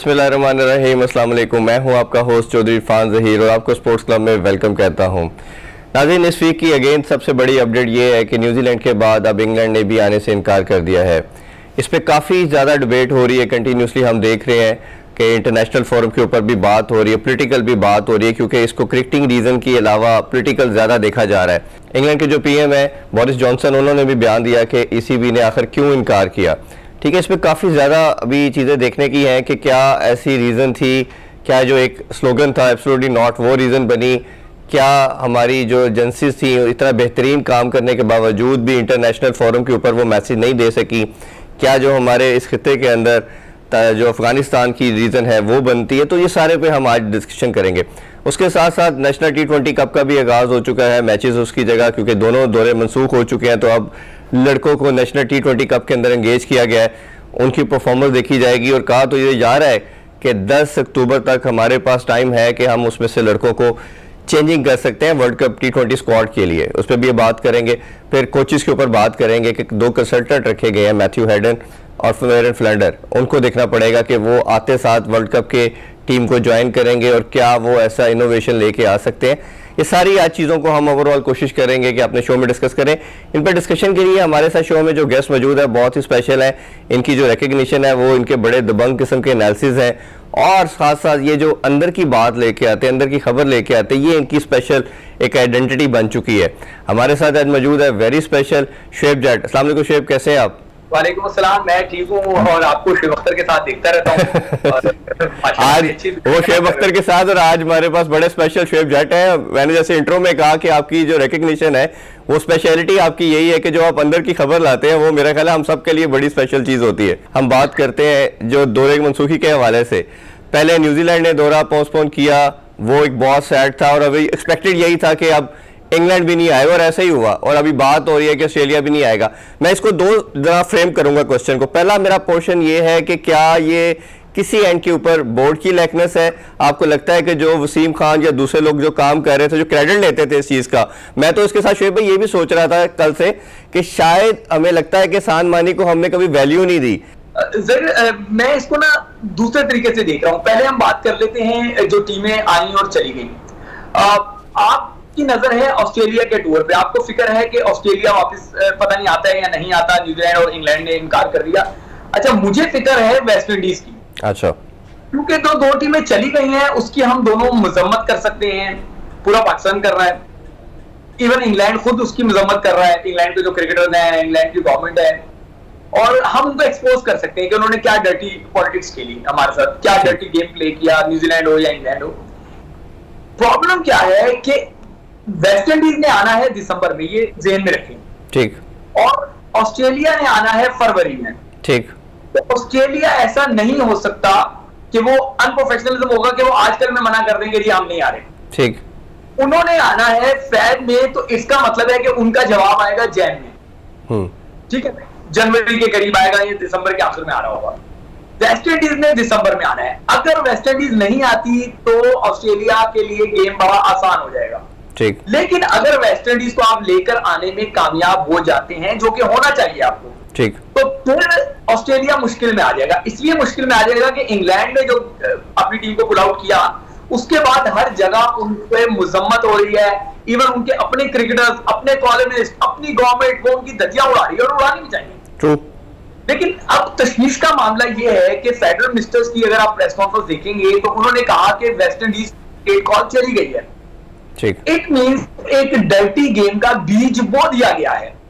बिस्मिल्लाहिर्रहमानिर्रहीम, अस्सलाम वालेकुम। मैं हूं आपका होस्ट चौधरी इरफान ज़हीर और आपको स्पोर्ट्स क्लब में वेलकम कहता हूं। नाज़रीन, इस वीक की अगेन सबसे बड़ी अपडेट ये है कि न्यूजीलैंड के बाद अब इंग्लैंड ने भी आने से इनकार कर दिया है। इस पर काफ़ी ज़्यादा डिबेट हो रही है, कंटिन्यूसली हम देख रहे हैं कि इंटरनेशनल फोरम के ऊपर भी बात हो रही है, पॉलिटिकल भी बात हो रही है, क्योंकि इसको क्रिकेटिंग रीज़न के अलावा पॉलिटिकल ज़्यादा देखा जा रहा है। इंग्लैंड के जो पीएम है बोरिस जॉनसन, उन्होंने भी बयान दिया कि ईसीबी ने आखिर क्यों इनकार किया। ठीक है, इस पर काफ़ी ज़्यादा अभी चीज़ें देखने की हैं कि क्या ऐसी रीज़न थी, क्या जो एक स्लोगन था एब्सोल्युटली नॉट वो रीज़न बनी, क्या हमारी जो एजेंसीज थी इतना बेहतरीन काम करने के बावजूद भी इंटरनेशनल फोरम के ऊपर वो मैसेज नहीं दे सकी, क्या जो हमारे इस खिते के अंदर जो अफगानिस्तान की रीज़न है वो बनती है। तो ये सारे पे हम आज डिस्कशन करेंगे। उसके साथ साथ नेशनल T20 कप का भी आगाज़ हो चुका है, मैचेस उसकी जगह, क्योंकि दोनों दौरे मनसूख हो चुके हैं, तो अब लड़कों को नेशनल T20 कप के अंदर एंगेज किया गया है, उनकी परफॉर्मेंस देखी जाएगी। और कहा तो ये जा रहा है कि 10 अक्टूबर तक हमारे पास टाइम है कि हम उसमें से लड़कों को चेंजिंग कर सकते हैं वर्ल्ड कप T20 स्क्वाड के लिए, उस पर भी बात करेंगे। फिर कोचेस के ऊपर बात करेंगे कि 2 कंसल्टेंट रखे गए हैं, मैथ्यू हेडन और फेरन फ्लैंडर, उनको देखना पड़ेगा कि वो आते साथ वर्ल्ड कप के टीम को ज्वाइन करेंगे और क्या वो ऐसा इनोवेशन लेके आ सकते हैं। ये सारी आज चीज़ों को हम ओवरऑल कोशिश करेंगे कि अपने शो में डिस्कस करें। इन पर डिस्कशन के लिए हमारे साथ शो में जो गेस्ट मौजूद है बहुत ही स्पेशल है। इनकी जो रिकग्निशन है वो इनके बड़े दबंग किस्म के एनालिसिस हैं, और साथ साथ ये जो अंदर की बात लेके आते हैं, अंदर की खबर लेके आते हैं, ये इनकी स्पेशल एक आइडेंटिटी बन चुकी है। हमारे साथ आज मौजूद है वेरी स्पेशल शुएब जट। अस्सलाम वालेकुम शुएब, कैसे हैं आप? वालेकुम अस्सलाम, मैं ठीक हूँ और आपको शुएब अख्तर के साथ देखता रहता हूँ। आज वो शुएब अख्तर के साथ, और आज हमारे पास बड़े स्पेशल शुएब जट है। मैंने जैसे इंट्रो में कहा कि आपकी जो रिकग्निशन है वो स्पेशलिटी आपकी यही है कि जो आप अंदर की खबर लाते हैं वो मेरा ख्याल है हम सब के लिए बड़ी स्पेशल चीज़ होती है। हम बात करते हैं जो दौरे की मनसूखी के हवाले से। पहले न्यूजीलैंड ने दौरा पोस्टपोन किया, वो एक बहुत सैड था, और अभी एक्सपेक्टेड यही था कि अब इंग्लैंड भी नहीं आएगा, और ऐसा ही हुआ। और अभी बात हो रही है कि ऑस्ट्रेलिया भी नहीं आएगा। मैं इसको दो जरा फ्रेम करूंगा क्वेश्चन को। पहला मेरा पोर्शन ये है कि क्या ये किसी एंड के ऊपर बोर्ड की लैकनेस है? आपको लगता है कि जो वसीम खान या दूसरे लोग जो काम कर रहे थे, जो क्रेडिट लेते थे इस चीज़ का, मैं तो इसके साथ शुएब भाई ये भी सोच रहा था कल से कि शायद हमें लगता है कि एहसान मानी को हमने कभी वैल्यू नहीं दी। मैं इसको ना दूसरे तरीके से देख रहा हूँ। पहले हम बात कर लेते हैं जो टीमें आई और चली गई। आपकी नजर है ऑस्ट्रेलिया के टूर पे, आपको फिक्र है कि ऑस्ट्रेलिया वापस पता नहीं आता है या नहीं आता, न्यूजीलैंड और इंग्लैंड ने इनकार कर दिया। अच्छा, मुझे फिक्र है वेस्ट इंडीज की। अच्छा, क्योंकि तो 2 टीमें चली गई हैं, उसकी हम दोनों मजम्मत कर सकते हैं, पूरा पाकिस्तान कर रहा है, इवन इंग्लैंड खुद उसकी मजम्मत कर रहा है। इंग्लैंड के जो क्रिकेटर हैं, इंग्लैंड की गवर्नमेंट है, और हम उनको एक्सपोज कर सकते हैं कि उन्होंने क्या डर्टी पॉलिटिक्स खेली हमारे साथ, क्या डर्टी गेम प्ले किया, न्यूजीलैंड हो या इंग्लैंड हो। प्रॉब्लम क्या है कि वेस्ट इंडीज ने आना है दिसंबर में, ये जेहन में रखें, ठीक, और ऑस्ट्रेलिया ने आना है फरवरी में, ठीक। तो ऑस्ट्रेलिया ऐसा नहीं हो सकता कि वो अनप्रोफेशनलिज्म होगा कि वो आजकल में मना कर देंगे जी हम नहीं आ रहे, ठीक। उन्होंने आना है फेब में, तो इसका मतलब है कि उनका जवाब आएगा जैन में, ठीक है, जनवरी के करीब आएगा, ये दिसंबर के आखिर में आ रहा होगा। वेस्ट इंडीज ने दिसंबर में आना है। अगर वेस्ट इंडीज नहीं आती तो ऑस्ट्रेलिया के लिए गेम बड़ा आसान हो जाएगा, ठीक। लेकिन अगर वेस्ट इंडीज को आप लेकर आने में कामयाब हो जाते हैं, जो कि होना चाहिए आपको, ठीक, तो फिर ऑस्ट्रेलिया मुश्किल में आ जाएगा। इसलिए मुश्किल में आ जाएगा कि इंग्लैंड ने जो अपनी टीम को पुल आउट किया, उसके बाद हर जगह उन पे मुजम्मत हो रही है, इवन उनके अपने क्रिकेटर्स, अपने कॉलमिस्ट, अपनी गवर्नमेंट वो उनकी धज्जियां उड़ा रही है, और उड़ानी भी चाहिए। True. लेकिन अब तशवीश का मामला यह है कि फेडरल मिनिस्टर्स की अगर आप प्रेस कॉन्फ्रेंस देखेंगे तो उन्होंने कहा कि वेस्ट इंडीज स्टेट कॉल चली गई है, ठीक। इट मींस एक डर्टी गेम का बीज बो दिया गया है।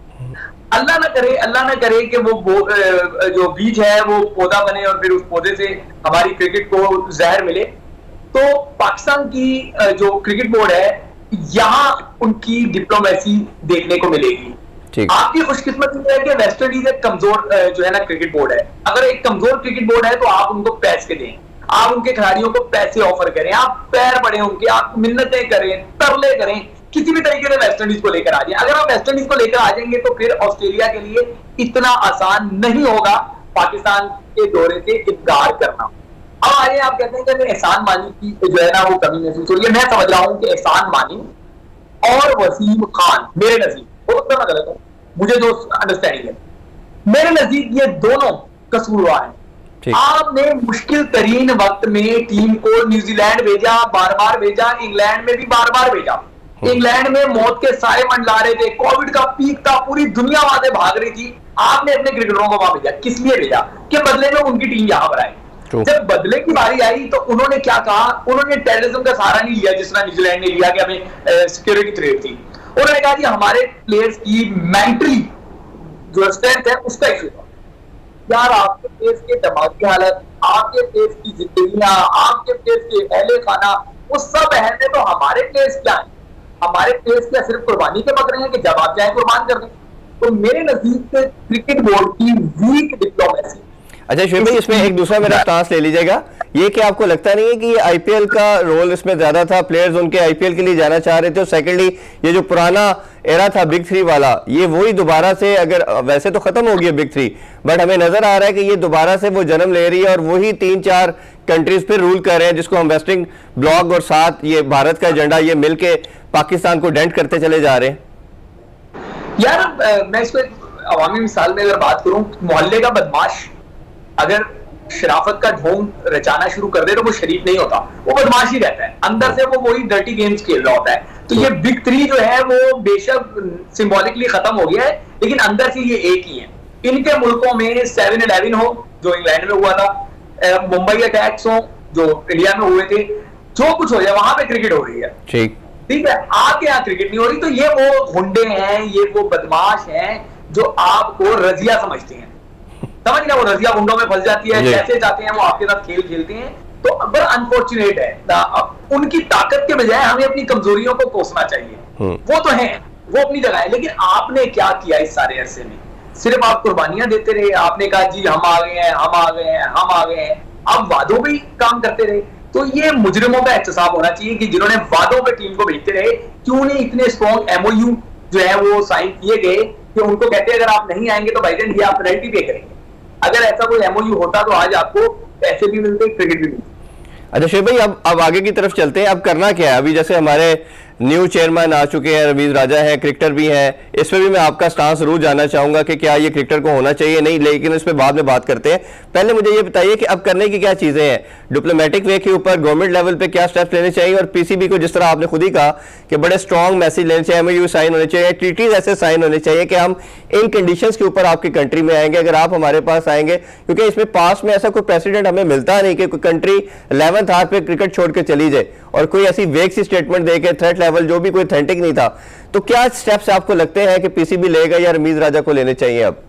अल्लाह ना करे कि वो जो बीज है वो पौधा बने और फिर उस पौधे से हमारी क्रिकेट को जहर मिले। तो पाकिस्तान की जो क्रिकेट बोर्ड है, यहां उनकी डिप्लोमेसी देखने को मिलेगी। आपकी खुशकिस्मती है कि वेस्ट इंडीज एक कमजोर जो है ना क्रिकेट बोर्ड है। अगर एक कमजोर क्रिकेट बोर्ड है तो आप उनको पैसे दें, आप उनके खिलाड़ियों को पैसे ऑफर करें, आप पैर बढ़े उनके, आप मिन्नतें करें, तरले करें, किसी भी तरीके से वेस्ट इंडीज को लेकर आ जाए। अगर आप वेस्ट इंडीज को लेकर आ जाएंगे तो फिर ऑस्ट्रेलिया के लिए इतना आसान नहीं होगा पाकिस्तान के दौरे से इनकार करना। अब आइए, आप कहते हैं कि एहसान मानी की जो है ना वो कमी महसूस हो रही है। मैं समझ रहा हूं कि एहसान मानी और वसीम खान, मेरे नजदीक, बहुत मैं गलत हूं, मुझे जो अंडरस्टैंडिंग है, मेरे नजदीक ये दोनों कसूरवार हैं। आपने मुश्किल तरीन वक्त में टीम को न्यूजीलैंड भेजा, बार बार भेजा, इंग्लैंड में भी बार बार भेजा। इंग्लैंड में मौत के साए मंडला रहे थे, कोविड का पीक था, पूरी दुनिया वहां से भाग रही थी। आपने अपने क्रिकेटरों को वहां भेजा, किस लिए भेजा? कि बदले में उनकी टीम यहां पर आई। जब बदले की बारी आई तो उन्होंने क्या कहा? उन्होंने टेररिज्म का सहारा नहीं लिया जिस तरह न्यूजीलैंड ने लिया कि हमें सिक्योरिटी थ्रेट थी। उन्होंने कहा कि हमारे प्लेयर्स की मेंटली जो स्ट्रेंथ है उसका इशू था। यार, आपके प्लेयर्स के दिमागी हालत, आपके प्लेयर्स की जिंदगियां, आपके प्लेयर्स के अहले खाना, वो सब अहम है। तो हमारे प्लेयर्स क्या है? हमारे प्लेयर्स क्या सिर्फ कुर्बानी के बक रहे हैं कि जब आप चाहे कुर्बान कर दें? तो मेरे नजदीक से क्रिकेट बोर्ड की वीक डिप्लोमेसी। अच्छा शुएब भाई, इसमें एक दूसरा मेरा स्टांस ले लीजिएगा, ये कि आपको लगता नहीं है कि ये आईपीएल का रोल इसमें ज्यादा था, प्लेयर्स उनके आईपीएल के लिए जाना चाह रहे थे, और सेकेंडली ये जो पुराना एरा था बिग थ्री वाला, ये वही दोबारा से, अगर वैसे तो खत्म हो गया बिग थ्री, बट हमें नजर आ रहा है कि ये दोबारा से वो जन्म ले रही है और वही 3-4 कंट्रीज फिर रूल कर रहे हैं, जिसको हम वेस्टिंग ब्लॉक और साथ ये भारत का एजेंडा, ये मिलके पाकिस्तान को डेंट करते चले जा रहे हैं। यार, मैं इसको एक अवामी मिसाल में अगर बात करूं, मोहल्ले का बदमाश अगर शराफत का ढोंग रचाना शुरू कर दे तो वो शरीफ नहीं होता, वो बदमाश ही रहता है, अंदर से वो वही डर्टी गेम्स खेल रहा होता है। तो ये बिग थ्री जो है वो बेशक सिंबॉलिकली खत्म हो गया है, लेकिन अंदर से ये एक ही है। इनके मुल्कों में 7-11 हो जो इंग्लैंड में हुआ था, मुंबई अटैक्स हो जो इंडिया में हुए थे, जो कुछ हो जाए वहां पे क्रिकेट हो रही है। ठीक है, आपके यहाँ क्रिकेट नहीं हो रही, तो ये वो गुंडे हैं, ये वो बदमाश हैं जो आपको रजिया समझते हैं। समझ गया? वो रजिया गुंडों में फंस जाती है, जैसे चाहते हैं वो आपके साथ खेल खेलते हैं। तो बड़ा अनफॉर्चुनेट है, उनकी ताकत के बजाय हमें अपनी कमजोरियों को कोसना चाहिए। वो तो है, वो अपनी जगह है, लेकिन आपने क्या किया इस सारे अरसे में? सिर्फ आप कुर्बानियां देते रहे, आपने कहा जी हम आ गए हैं, हम आ गए हैं, हम आ गए हैं, आप वादों पे काम करते रहे। तो ये मुजरिमों का एहतसाब होना चाहिए कि जिन्होंने वादों पे टीम को भेजते रहे, क्यों नहीं इतने स्ट्रॉन्ग एमओयू जो है वो साइन किए गए कि उनको कहते हैं अगर आप नहीं आएंगे तो भाईजान ये आप पेनल्टी पे करेंगे। अगर ऐसा कोई एमओयू होता तो आज आपको पैसे भी मिलते, क्रिकेट भी मिलते। अच्छा शुएब भाई, अब आगे की तरफ चलते हैं। अब करना क्या है? अभी जैसे हमारे न्यू चेयरमैन आ चुके हैं, रमीज राजा हैं, क्रिकेटर भी हैं, इस पर भी मैं आपका स्टांस जरूर जानना चाहूंगा कि क्या ये क्रिकेटर को होना चाहिए नहीं, लेकिन इस पर बाद में बात करते हैं। पहले मुझे ये बताइए कि अब करने की क्या चीजें हैं, डिप्लोमेटिक वे के ऊपर गवर्नमेंट लेवल पे क्या स्टेप्स लेने चाहिए, और पीसीबी को जिस तरह आपने खुद ही कहा कि बड़े स्ट्रॉन्ग मैसेज लेने चाहिए, एमओयू साइन होने चाहिए, ट्रीटीज ऐसे साइन होने चाहिए कि हम इन कंडीशंस के ऊपर आपकी कंट्री में आएंगे अगर आप हमारे पास आएंगे, क्योंकि इसमें पास में ऐसा कोई प्रेसिडेंट हमें मिलता नहीं कि कोई कंट्री 11th आवर पे क्रिकेट छोड़ के चली जाए और कोई ऐसी वेग सी स्टेटमेंट दे के थ्रेट लेवल जो भी कोई ऑथेंटिक नहीं था। तो क्या स्टेप्स आपको लगते हैं कि पीसीबी लेगा या रमीज राजा को लेने चाहिए? अब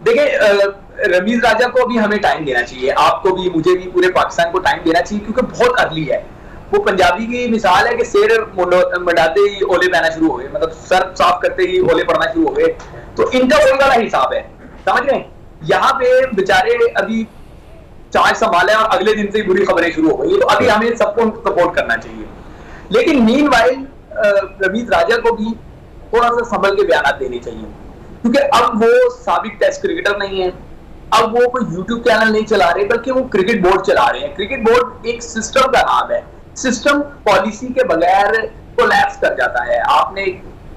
देखिए, रमीज राजा को भी हमें टाइम देना चाहिए, आपको भी, मुझे भी, पूरे पाकिस्तान को टाइम देना चाहिए, क्योंकि बहुत अर्ली है। वो पंजाबी की मिसाल है कि शेर मंडाते ही ओले पहना शुरू हो गए, मतलब सर साफ करते ही ओले पड़ना शुरू हो गए। तो इनका वही वाला हिसाब है, समझ रहे हैं? यहाँ पे बेचारे अभी चार्ज संभाले और अगले दिन से ही बुरी खबरें शुरू हो गई, तो अभी हमें सबको सपोर्ट करना चाहिए। लेकिन मीनवाइल रमीज राजा को भी थोड़ा सा संभल के बयान देने चाहिए, क्योंकि अब वो साबिक टेस्ट क्रिकेटर नहीं है, अब वो कोई यूट्यूब चैनल नहीं चला रहे, बल्कि वो क्रिकेट बोर्ड चला रहे हैं। क्रिकेट बोर्ड एक सिस्टम का नाम है, सिस्टम पॉलिसी के बगैर कोलैप्स कर जाता है। आपने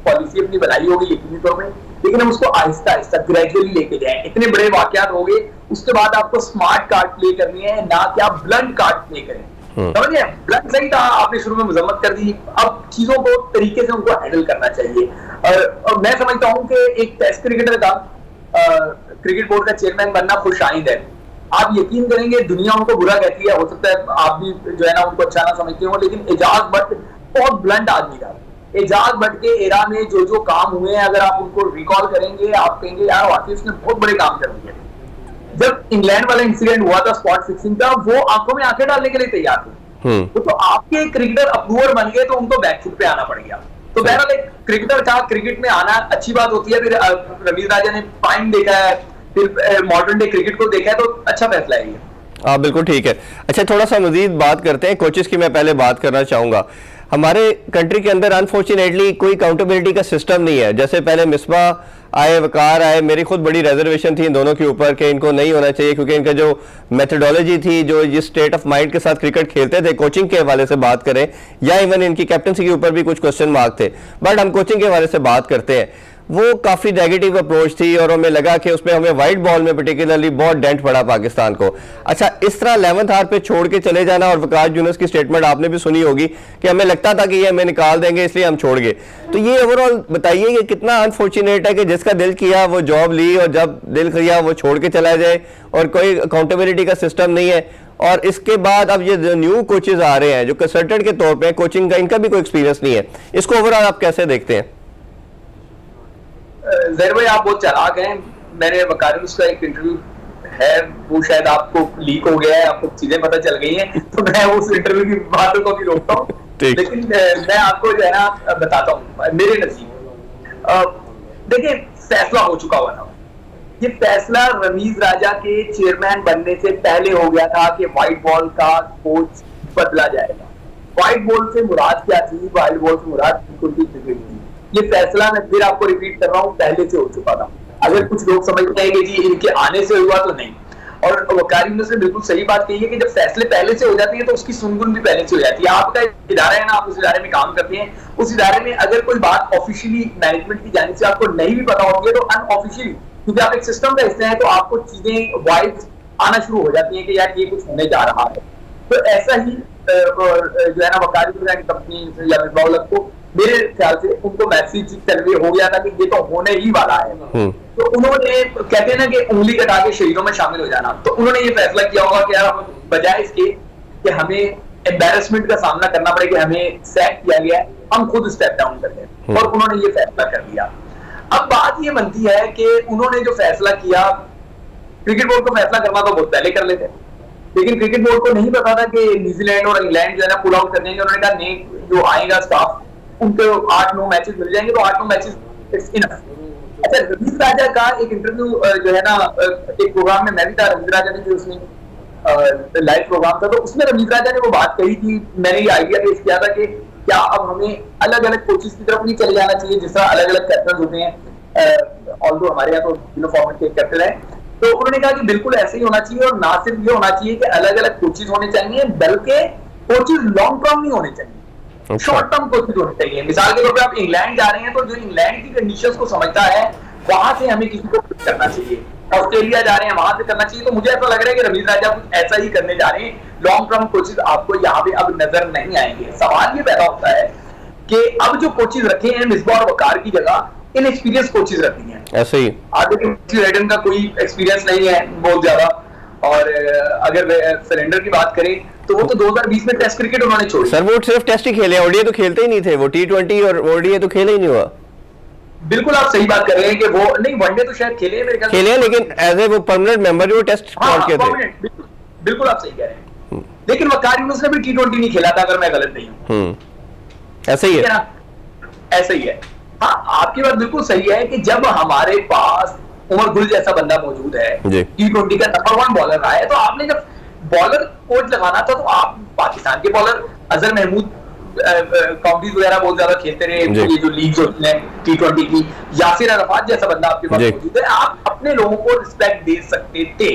पॉलिसी अपनी बनाई होगी यकीनी तौर में, लेकिन हम उसको आहिस्ता आहिस्ता ग्रेजुअली लेके जाएं। इतने बड़े वाकयात हो गए, उसके बाद आपको स्मार्ट कार्ड प्ले करनी है, ना कि आप ब्लंट कार्ड प्ले करें। समझिए, ब्लंट सही था, आपने शुरू में मजम्मत कर दी, अब चीजों को तरीके से उनको हैंडल करना चाहिए। और मैं समझता हूँ कि एक टेस्ट क्रिकेटर का क्रिकेट बोर्ड का चेयरमैन बनना खुशाइंद है। आप यकीन करेंगे, दुनिया उनको बुरा कहती है, हो सकता है आप भी जो है ना उनको अच्छा ना समझते हो, लेकिन एजाज भट्ट बहुत ब्लंट आदमी था। एजाज भट्ट के एरा में जो जो काम हुए हैं, अगर आप उनको रिकॉल करेंगे, आप कहेंगे यार वाकई उसने बहुत बड़े काम कर दिए। जब इंग्लैंड वाला इंसिडेंट हुआ था स्पॉट फिक्सिंग का, वो आंखों में आंखें डालने के लिए तैयार थे। तो आपके क्रिकेटर अप्रूवर बन गए तो उनको बैकफुट पे आना पड़ गया। तो बहरहाल एक क्रिकेटर का क्रिकेट में आना अच्छी बात होती है। फिर रमीज राजा ने फाइन देखा है, फिर मॉडर्न डे क्रिकेट को देखा है, तो अच्छा फैसला है ये। हाँ बिल्कुल ठीक है। अच्छा, थोड़ा सा मजीद बात करते हैं कोचेस की। मैं पहले बात करना चाहूंगा, हमारे कंट्री के अंदर अनफॉर्चुनेटली कोई अकाउंटेबिलिटी का सिस्टम नहीं है। जैसे पहले मिसबा आए, वकार आए, मेरी खुद बड़ी रिजर्वेशन थी इन दोनों के ऊपर कि इनको नहीं होना चाहिए, क्योंकि इनका जो मेथडोलॉजी थी, जो जिस स्टेट ऑफ माइंड के साथ क्रिकेट खेलते थे, कोचिंग के हवाले से बात करें या इवन इनकी कैप्टनसी के ऊपर भी कुछ क्वेश्चन मार्क थे, बट हम कोचिंग के हवाले से बात करते हैं। वो काफी नेगेटिव अप्रोच थी और हमें लगा कि उसमें हमें वाइट बॉल में पर्टिकुलरली बहुत डेंट पड़ा पाकिस्तान को। अच्छा, इस तरह 11th आवर पे छोड़ के चले जाना, और वकास यूनुस की स्टेटमेंट आपने भी सुनी होगी कि हमें लगता था कि ये हमें निकाल देंगे इसलिए हम छोड़ गए। तो ये ओवरऑल बताइए कि कितना अनफॉर्चुनेट है कि जिसका दिल किया वो जॉब ली और जब दिल किया वो छोड़ के चला जाए और कोई अकाउंटेबिलिटी का सिस्टम नहीं है। और इसके बाद अब ये जो न्यू कोचेज आ रहे हैं जो कंसल्टेंट के तौर पे कोचिंग का, इनका भी कोई एक्सपीरियंस नहीं है, इसको ओवरऑल आप कैसे देखते हैं? जहर भाई आप बहुत चालाक हैं। मैंने वकास का एक इंटरव्यू है, वो शायद आपको लीक हो गया है, आपको चीजें पता चल गई हैं, तो मैं उस इंटरव्यू की बातों को भी रोकता हूँ। लेकिन मैं आपको जो है ना बताता हूँ मेरे नजदीक। देखिए, फैसला हो चुका हुआ था। ये फैसला रमीज राजा के चेयरमैन बनने से पहले हो गया था कि व्हाइट बॉल का कोच बदला जाएगा। व्हाइट बॉल से मुराद क्या थी? व्हाइट बॉल से मुराद क्रिकेट थी। ये फैसला मैं फिर आपको रिपीट कर रहा हूँ, पहले से हो चुका था। अगर कुछ लोग समझते हैं कि जी इनके आने से हुआ, तो नहीं। और वकारी ने बिल्कुल सही बात कही है कि जब फैसले पहले से हो जाते हैं तो उसकी सुनगुन भी पहले से हो जाती है। आपका इदारा है ना, आप उस इदारे में काम करते हैं, उस इदारे में अगर कोई बात ऑफिशियली मैनेजमेंट की जाने से आपको नहीं भी पता होती है तो अनऑफिशियली, क्योंकि आप एक सिस्टम का हिस्सा हैं, तो आपको चीजें वॉइस आना शुरू हो जाती है कि यार ये कुछ होने जा रहा है। तो ऐसा ही जो है ना वकारी कंपनी या मिसबाउल को मेरे ख्याल से उनको मैसेज कन्वे हो गया था कि ये तो होने ही वाला है। तो उन्होंने, कहते हैं ना कि उंगली कटा के शहीदों में शामिल हो जाना, तो उन्होंने ये फैसला किया होगा कि यार बजाय इसके कि हमें एम्बेरसमेंट का सामना करना पड़े कि हमें सैक किया गया, हम खुद स्टेप डाउन कर लें, और उन्होंने ये फैसला कर लिया। अब बात ये बनती है कि उन्होंने जो फैसला किया, क्रिकेट बोर्ड को फैसला करना तो बहुत पहले कर लेते, लेकिन क्रिकेट बोर्ड को नहीं पता था कि न्यूजीलैंड और इंग्लैंड जो है ना पुल आउट कर देंगे। उन्होंने कहा नहीं, जो आएगा स्टाफ उनको 8-9 मैचेस मिल जाएंगे, तो 8-9 मैचेस इट्स इनफ। अच्छा, रमीज राजा का एक इंटरव्यू जो है ना एक प्रोग्राम में मैं भी था, रमीज राजा ने, उसमें लाइव प्रोग्राम था, तो उसमें रमीज राजा ने वो बात कही थी, मैंने ये आइडिया पेश किया था कि क्या अब हमें अलग अलग कोचेस की तरफ नहीं चले जाना चाहिए, जिस तरह अलग अलग कैप्टन होते हैं, ऑल्दो हमारे यहाँ तो फॉर्मेट के कैप्टन है। तो उन्होंने कहा कि बिल्कुल ऐसे ही होना चाहिए, और ना सिर्फ ये होना चाहिए कि अलग अलग कोचेस होने चाहिए, बल्कि कोचेस लॉन्ग टर्म नहीं होने चाहिए, शॉर्ट टर्म कोचेस होने चाहिए। मिसाल के तौर पे आप इंग्लैंड जा रहे हैं, तो जो इंग्लैंड की कंडीशंस को समझता है वहां से हमें किसी को करना चाहिए। ऑस्ट्रेलिया जा रहे हैं, वहां से करना चाहिए। तो मुझे ऐसा लग रहा है कि रमीज राजा कुछ ऐसा ही करने जा रहे हैं। लॉन्ग टर्म कोचेस आपको यहाँ पे अब नजर नहीं आएंगे। सवाल ये पैदा होता है कि अब जो कोचेस रखे हैं मिसबा और वकार की जगह इनएक्सपीरियंस कोचेस रखी हैं। ऐसे ही आगे रेडन का कोई एक्सपीरियंस नहीं है बहुत ज्यादा, और अगर सिलेंडर की बात करें तो वो तो 2020 में टेस्ट क्रिकेट उन्होंने छोड़ी। सर वो सिर्फ टेस्ट ही खेले, ओडीआई तो खेलते ही नहीं थे, वो T20 और ओडीआई तो खेले ही नहीं हुआ। बिल्कुल आप सही बात कर रहे हैं कि वो नहीं, वनडे तो शायद खेले मेरे ख्याल खेले, लेकिन एज ए वो परमानेंट मेंबर वो टेस्ट स्क्वाड के थे। बिल्कुल आप सही कह रहे हैं, लेकिन वकार यूनुस ने भी T20 नहीं खेला था, अगर मैं गलत नहीं हूं। ऐसे ही है, ऐसे ही है। हाँ, आपकी बात बिल्कुल सही है कि जब हमारे पास उमर गुल जैसा बंदा मौजूद है, T20 का नंबर 1 बॉलर रहा है, तो आपने जब बॉलर कोच लगाना था तो आप पाकिस्तान के बॉलर अजहर महमूद काउंटीज वगैरह बहुत ज्यादा खेलते रहे, ये जो लीग्स होती हैं T20 की, यासिर अरफात जैसा बंदा आपके पास मौजूद है, आप अपने लोगों को रिस्पेक्ट दे सकते थे।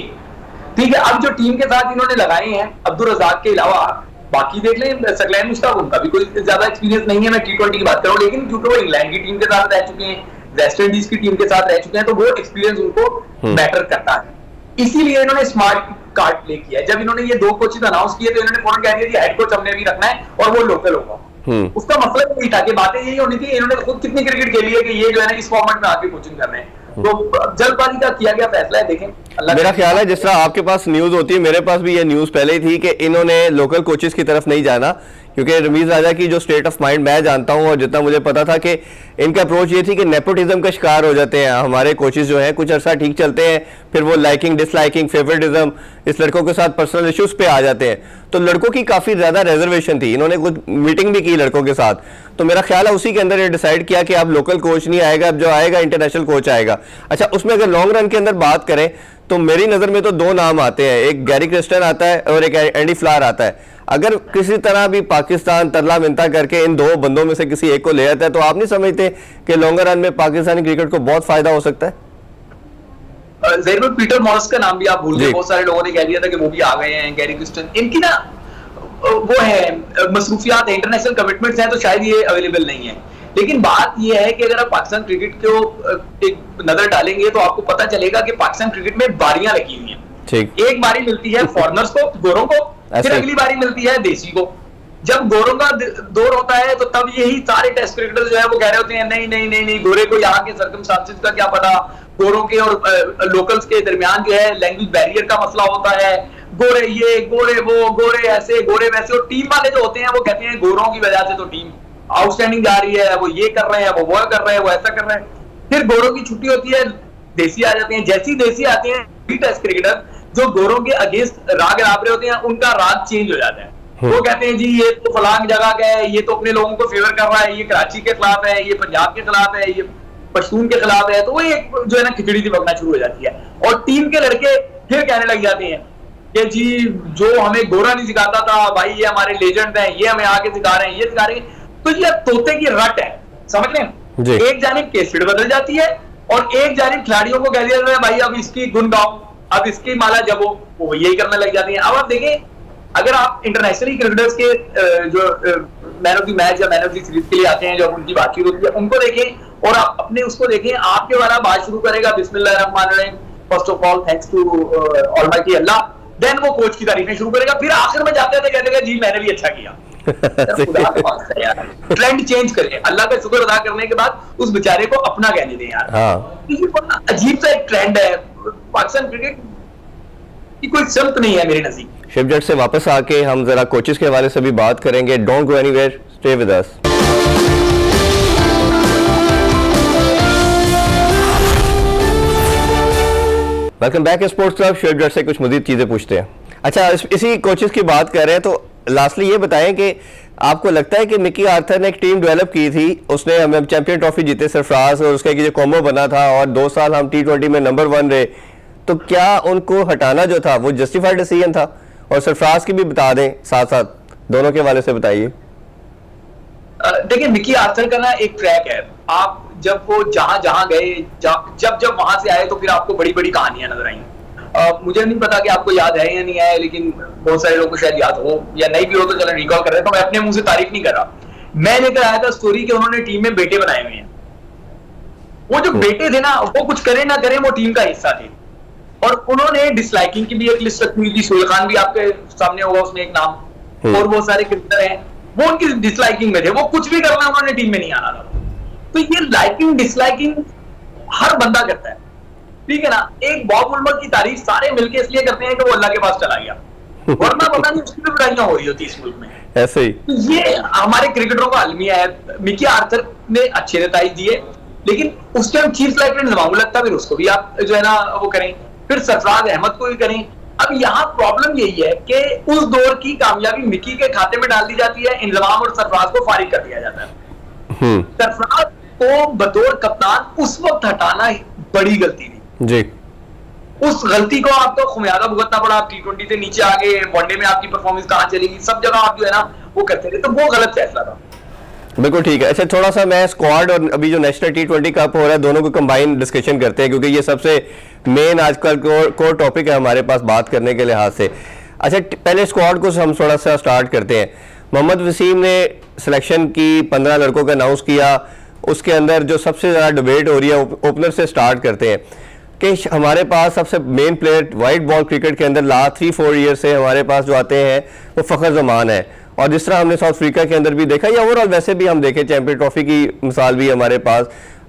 ठीक है, अब जो टीम के साथ इन्होंने लगाए हैं अब्दुल रज़ाक के अलावा, बाकी देख लें सकलैन मुश्ताक, उनका भी कोई ज्यादा एक्सपीरियंस नहीं है, मैं T20 की बात कर रहा हूँ, लेकिन क्योंकि वो इंग्लैंड की टीम के साथ रह चुके हैं, वेस्ट इंडीज की टीम के साथ रह चुके हैं, तो वो एक्सपीरियंस उनको मैटर करता है। इसीलिए इन्होंने स्मार्ट कार्ड प्ले किया है। जब इन्होंने ये 2 कोचेस अनाउंस किए तो इन्होंने फौरन कह दिया हेड कोच हमने भी रखना है और वो लोकल होगा। उसका मतलब यही था कि बातें यही होनी थी। इन्होंने खुद कितनी क्रिकेट खेली है कि ये जो है ना इस फॉर्मेट में आके कोचिंग कर रहे हैं, तो जल्दबाजी का किया गया फैसला है। देखें, मेरा ख्याल है जिस तरह आपके पास न्यूज होती है, मेरे पास भी ये न्यूज पहले ही थी कि इन्होंने लोकल कोचेस की तरफ नहीं जाना, क्योंकि रमीज राजा की जो स्टेट ऑफ माइंड मैं जानता हूं और जितना मुझे पता था कि इनका अप्रोच ये थी कि नेपोटिज्म का शिकार हो जाते हैं हमारे कोचेस जो हैं, कुछ अर्सा ठीक चलते हैं, फिर वो लाइकिंग डिसलाइकिंग फेवरेटिज्म इस लड़कों के साथ पर्सनल इश्यूज पे आ जाते हैं। तो लड़कों की काफी ज्यादा रिजर्वेशन थी, इन्होंने कुछ मीटिंग भी की लड़कों के साथ, तो मेरा ख्याल है उसी के अंदर ये डिसाइड किया कि अब लोकल कोच नहीं आएगा, अब जो आएगा इंटरनेशनल कोच आएगा। अच्छा, उसमें अगर लॉन्ग रन के अंदर बात करें तो मेरी नजर में तो 2 नाम आते हैं, एक गैरी क्रिस्टन आता है और एक एंडी फ्लावर आता है। अगर किसी तरह भी पाकिस्तान तरला मिनता करके इन 2 बंदों में से किसी एक को ले आता है तो आप नहीं समझते कि लॉन्गर रन में पाकिस्तानी क्रिकेट को बहुत फायदा हो सकता है? जरूर पीटर मॉरिस का नाम भी आप भूल गए, बहुत सारे लोगों ने कह दिया था कि वो भी आ गए हैं। गैरी क्रिस्टन, इनकी ना वो है मसरूफियात है, इंटरनेशनल कमिटमेंट्स हैं, तो शायद ये अवेलेबल नहीं है। लेकिन बात यह है कि अगर आप पाकिस्तान क्रिकेट को एक नजर डालेंगे तो आपको पता चलेगा कि पाकिस्तान क्रिकेट में बारियां लगी हुई हैं। एक बारी मिलती है फॉरनर्स को, गोरों को, फिर अगली बारी मिलती है देसी को। जब गोरों का दौर होता है तो तब यही सारे टेस्ट क्रिकेटर जो है वो कह रहे होते हैं नहीं नहीं नहीं नहीं, गोरे को यहाँ के सर्कमस्टांसेस का क्या पता, गोरों के और लोकल्स के दरमियान जो है लैंग्वेज बैरियर का मसला होता है, गोरे ये गोरे वो, गोरे ऐसे गोरे वैसे। और टीम वाले जो होते हैं वो कहते हैं गोरों की वजह से तो टीम आउटस्टैंडिंग जा रही है, वो ये कर रहे हैं, वो कर रहे हैं, वो ऐसा कर रहे हैं। फिर गोरों की छुट्टी होती है, देसी आ जाते हैं। जैसी देसी आते हैं टेस्ट क्रिकेटर जो गोरों के अगेंस्ट राग राब रहे होते हैं, उनका राग चेंज हो जाता है। वो कहते हैं जी ये तो फलांग जगह का है, ये तो अपने लोगों को फेवर कर रहा है, ये कराची के खिलाफ है, ये पंजाब के खिलाफ है, ये पश्तून के खिलाफ है। तो वो एक जो है ना खिचड़ी सी पकना शुरू हो जाती है और टीम के लड़के फिर कहने लग जाते हैं कि जी जो हमें गोरा नहीं सिखाता था भाई, ये हमारे लेजेंड हैं, ये हमें आगे सिखा रहे हैं, ये सिखा रहे हैं। तो ये तोते की रट है, समझ लें। एक जानिब केसरी बदल जाती है और एक जानिब खिलाड़ियों को कह दिया जाता है भाई अब इसकी गुन गाओ, अब इसकी माला जबो, वो यही करने लग जाती है। अब आप देखें, अगर आप इंटरनेशनल क्रिकेटर्स के जो मैन ऑफ द मैच या मैन ऑफ द सीरीज के लिए आते हैं, जब उनकी बातचीत होती है, उनको देखें और आप अपने उसको देखें, आपके वाला बात शुरू करेगा बिस्मिल्लाहिर्रहमानिर्रहीम, first of all thanks to almighty Allah, then वो कोच की तारीफें शुरू करेगा, फिर आखिर में जाते थे कहते जी मैंने भी अच्छा किया। ट्रेंड चेंज करें, अल्लाह का शुक्र अदा करने के बाद उस बेचारे को अपना कहने दें यार। ये अजीब सा एक ट्रेंड है, पाकिस्तान क्रिकेट की कोई सिमत नहीं है मेरे नजदीक। शिवजट से वापस आके हम जरा कोचेस के हवाले से भी बात करेंगे। Don't go anywhere, stay with us. Welcome back sports club. शिवजट से कुछ मजीद चीजें पूछते हैं। अच्छा, इसी कोचेस की बात कर रहे हैं तो लास्टली ये बताएं कि आपको लगता है कि मिकी आर्थर ने एक टीम डेवलप की थी, उसने हमें चैंपियन ट्रॉफी जीते सरफराज और उसका जो कॉम्बो बना था और 2 साल हम T20 में नंबर 1 रहे, तो क्या उनको हटाना जो था वो जस्टिफाइड डिसीजन था? और सरफराज की भी बता दें साथ साथ, दोनों के वाले से बताइए। देखिए मिकी आर्थर का ना एक ट्रैक है, आप जब वो जहां गए, जब वहां से आए तो फिर आपको बड़ी बड़ी कहानियां नजर आई। मुझे नहीं पता कि आपको याद है या नहीं है, लेकिन बहुत सारे लोगों को शायद याद हो या नहीं भी हो, तो चलो रिकॉल कर रहे हैं। तो मैं अपने मुंह से तारीफ नहीं कर रहा। मैं लेकर आया था स्टोरी कि उन्होंने टीम में बेटे बनाए हुए हैं। वो जो बेटे थे ना, वो कुछ करें ना करें वो टीम का हिस्सा थे। और उन्होंने डिसलाइकिंग की भी एक लिस्ट रखी हुई थी, सुहेल खान भी आपके सामने होगा उसमें एक नाम, और बहुत सारे क्रिकेटर हैं वो उनकी डिसलाइकिंग में थे। वो कुछ भी करना उन्होंने टीम में नहीं आना था। तो ये लाइकिंग डिसलाइकिंग हर बंदा करता है, ठीक है ना। एक बॉब उल्मर की तारीफ सारे मिलके इसलिए करते हैं कि वो अल्लाह के पास चला गया, वरना पता नहीं उसकी भी लड़ाइयां हो रही होती इस मुल्क में ऐसे ही। तो ये हमारे क्रिकेटरों का अलमिया है। मिकी आर्थर ने अच्छे नतीजे दिए, लेकिन उस टाइम चीफ सेलेक्टर निजामुल हक था, फिर उसको भी आप जो है ना वो करें, फिर सरफराज अहमद को भी करें। अब यहाँ प्रॉब्लम यही है कि उस दौर की कामयाबी मिकी के खाते में डाल दी जाती है, इंतजाम और सरफराज को फारिग कर दिया जाता है। सरफराज को बतौर कप्तान उस वक्त हटाना बड़ी गलती थी जी। उस गलती को आपको खुमियाजा भुगतना पड़ा। आप T20 से नीचे आ गए, वनडे में आपकी परफॉर्मेंस कहां चलेगी, सब जगह आप जो है ना वो करते थे, तो वो गलत फैसला था। बिल्कुल ठीक है। अच्छा, थोड़ा सा मैं स्क्वाड और अभी जो नेशनल T20 कप हो रहा है दोनों को कंबाइन डिस्कशन करते हैं, क्योंकि ये सबसे मेन आजकल कोर टॉपिक है हमारे पास बात करने के लिहाज से। अच्छा, पहले स्क्वाड को हम थोड़ा सा स्टार्ट करते हैं। मोहम्मद वसीम ने सिलेक्शन की 15 लड़कों का अनाउंस किया, उसके अंदर जो सबसे ज़्यादा डिबेट हो रही है, ओपनर से स्टार्ट करते हैं कि हमारे पास सबसे main player white ball cricket के अंदर लास्ट 3-4 ईयर से हमारे पास जो आते हैं वो फ़खर जमान है। और जिस तरह हमने साउथ अफ्रीका के अंदर भी देखा, या ओवरऑल वैसे भी हम देखें, चैंपियन ट्रॉफी की मिसाल भी हमारे पास,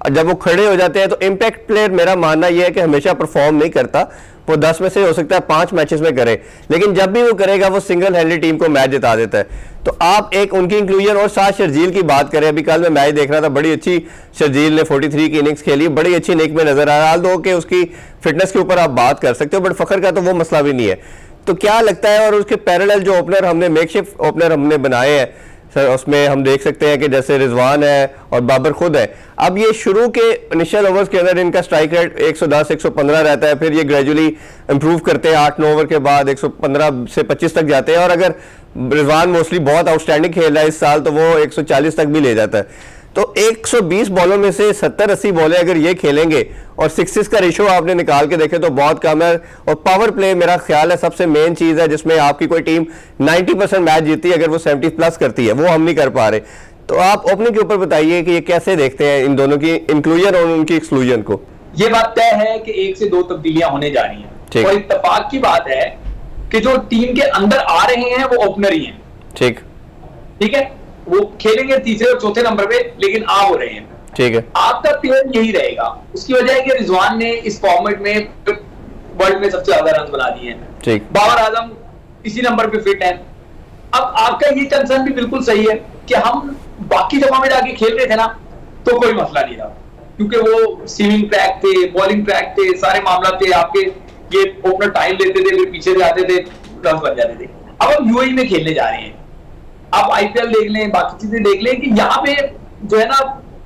जब वो खड़े हो जाते हैं तो इम्पैक्ट प्लेयर, मेरा मानना यह है कि हमेशा परफॉर्म नहीं करता, वो 10 में से हो सकता है 5 मैचेस में करे, लेकिन जब भी वो करेगा वो सिंगल हैंडेड टीम को मैच जिता देता है। तो आप एक उनकी इंक्लूजन और साथ शर्जील की बात करें, अभी कल मैं मैच देख रहा था, बड़ी अच्छी शर्जील ने 43 की इनिंग्स खेली, बड़ी अच्छी निक में नजर आया। हाल दो कि उसकी फिटनेस के ऊपर आप बात कर सकते हो, बट फखर का तो वो मसला भी नहीं है। तो क्या लगता है, और उसके पैरेलल जो ओपनर हमने मेकशिफ्ट ओपनर हमने बनाए हैं सर, उसमें हम देख सकते हैं कि जैसे रिजवान है और बाबर खुद है। अब ये शुरू के इनिशियल ओवर्स के अंदर इनका स्ट्राइक रेट 110-115 रहता है, फिर ये ग्रेजुअली इंप्रूव करते हैं, 8-9 ओवर के बाद 115 से 25 तक जाते हैं, और अगर रिजवान मोस्टली बहुत आउटस्टैंडिंग खेल रहा है इस साल तो वो 140 तक भी ले जाता है। तो 120 बॉलों में से 70-80 बॉलें अगर ये खेलेंगे और 6 का रेशो आपने निकाल के देखे तो बहुत कम है। और पावर प्ले मेरा ख्याल है सबसे मेन चीज़ है जिसमें आपकी कोई टीम 90% मैच जीती है अगर वो 70+ करती है, वो हम नहीं कर पा रहे। तो आप ओपनिंग के ऊपर बताइए कि ये कैसे देखते हैं इन दोनों की इंक्लूजन और उनकी एक्सक्लूजन को। ये बात तय है कि 1 से 2 तब्दीलियां होने जा रही हैं, और इत्तेफाक की बात है कि जो टीम के अंदर आ रहे हैं वो ओपनर ही हैं। ठीक है, वो खेलेंगे तीसरे और चौथे नंबर पे, लेकिन आ हो रहे हैं। ठीक है, आपका पेयर यही रहेगा। उसकी वजह है कि रिजवान ने इस फॉर्मेट में वर्ल्ड में सबसे ज्यादा रन बना दिए हैं। बाबर आजम इसी नंबर पे फिट है। अब आपका ये कंसर्न भी बिल्कुल सही है कि हम बाकी जगह में जाके खेल रहे थे ना, तो कोई मसला नहीं था, क्योंकि वो सीमिंग ट्रैक थे, बॉलिंग ट्रैक थे, सारे मामला थे आपके। ये ओपनर टाइम लेते थे, फिर पीछे से आते थे, रन बन जाते थे। अब हम यूएई में खेलने जा रहे हैं। आप आईपीएल देख लें, बाकी चीजें देख लें कि यहाँ पे जो है ना